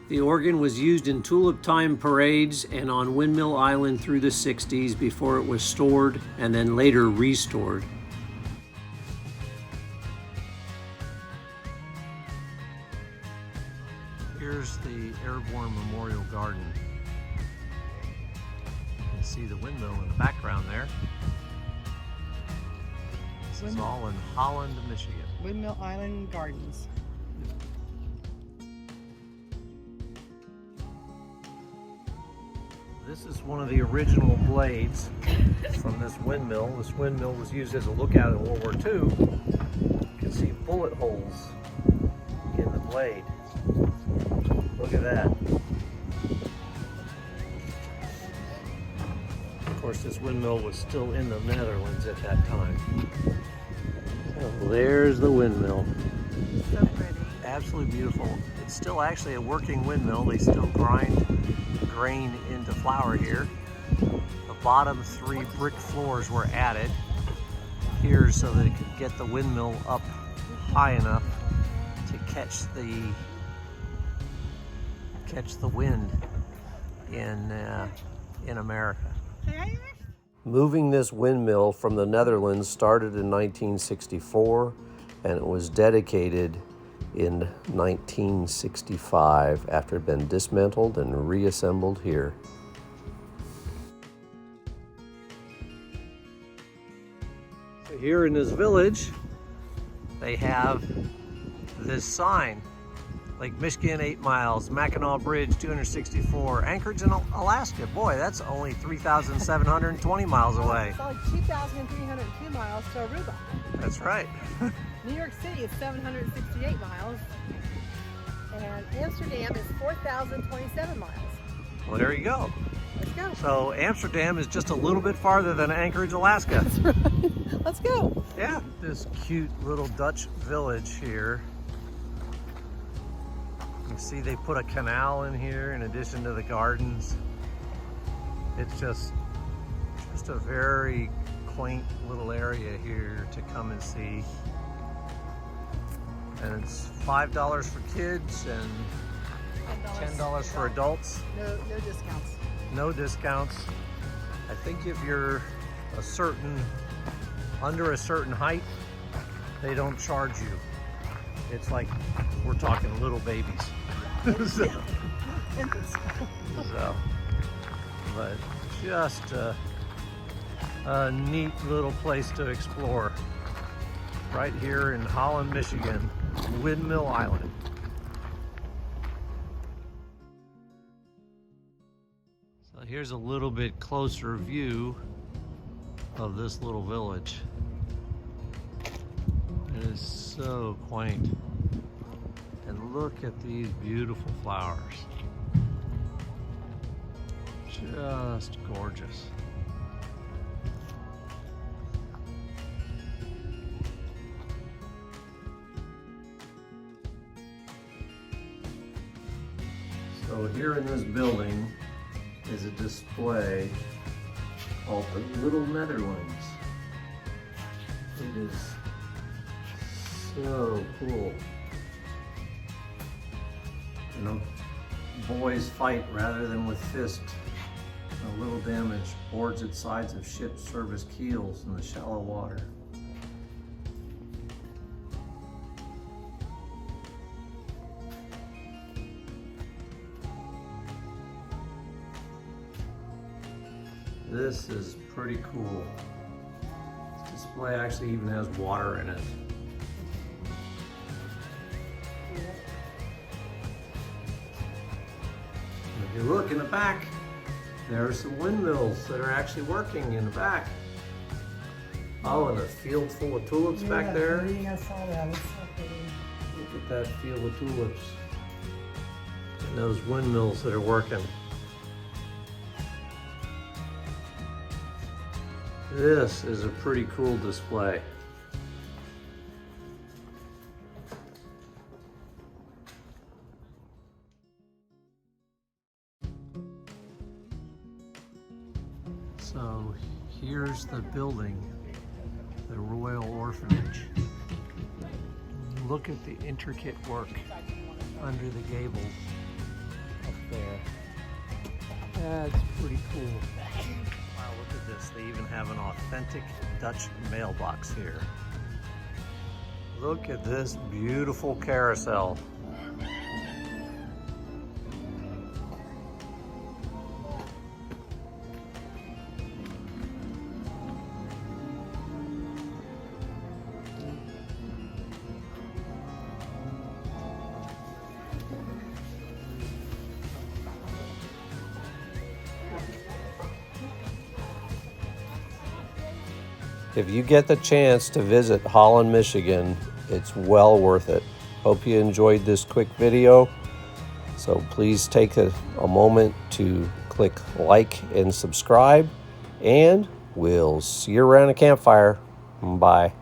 The organ was used in tulip time parades and on Windmill Island through the 60s before it was stored and then later restored. Here's the Airborne Memorial Garden. You can see the windmill in the background there. This is all in Holland, Michigan. Windmill Island Gardens. This is one of the original blades from this windmill. This windmill was used as a lookout in World War II. You can see bullet holes in the blade. Look at that. Of course, this windmill was still in the Netherlands at that time. So there's the windmill. So pretty. Absolutely beautiful. It's still actually a working windmill. They still grind grain into flour here. The bottom 3 brick floors were added here so that it could get the windmill up high enough to catch the wind in America. Moving this windmill from the Netherlands started in 1964 and it was dedicated in 1965 after it had been dismantled and reassembled here. So here in this village, they have this sign, Lake Michigan 8 miles, Mackinac Bridge 264, Anchorage in Alaska. Boy, that's only 3,720 miles away. It's only 2,302 miles to Aruba. That's right. New York City is 768 miles, and Amsterdam is 4,027 miles. Well, there you go. Let's go. So Amsterdam is just a little bit farther than Anchorage, Alaska. That's right. Let's go. Yeah. This cute little Dutch village here. You see they put a canal in here in addition to the gardens. It's just a very quaint little area here to come and see. And it's $5 for kids and $10 for adults. No discounts. No discounts. I think if you're under a certain height, they don't charge you. It's like we're talking little babies. so, but just a neat little place to explore right here in Holland, Michigan, Windmill Island. So here's a little bit closer view of this little village. It is so quaint. And look at these beautiful flowers. Just gorgeous. So here in this building is a display called the Little Netherlands. It is so cool. You know, boys fight rather than with fist. A little damage boards at sides of ships serve as keels in the shallow water. This is pretty cool. This display actually even has water in it. If you look in the back, there are some windmills that are actually working in the back. Oh, and a field full of tulips back there. I saw that. It's so pretty. Look at that field of tulips. And those windmills that are working. This is a pretty cool display. So here's the building, the Royal Orphanage. Look at the intricate work under the gable up there. That's pretty cool. Wow, look at this. They even have an authentic Dutch mailbox here. Look at this beautiful carousel. If you get the chance to visit Holland, Michigan, it's well worth it. Hope you enjoyed this quick video. So please take a moment to click like and subscribe, and we'll see you around a campfire. Bye.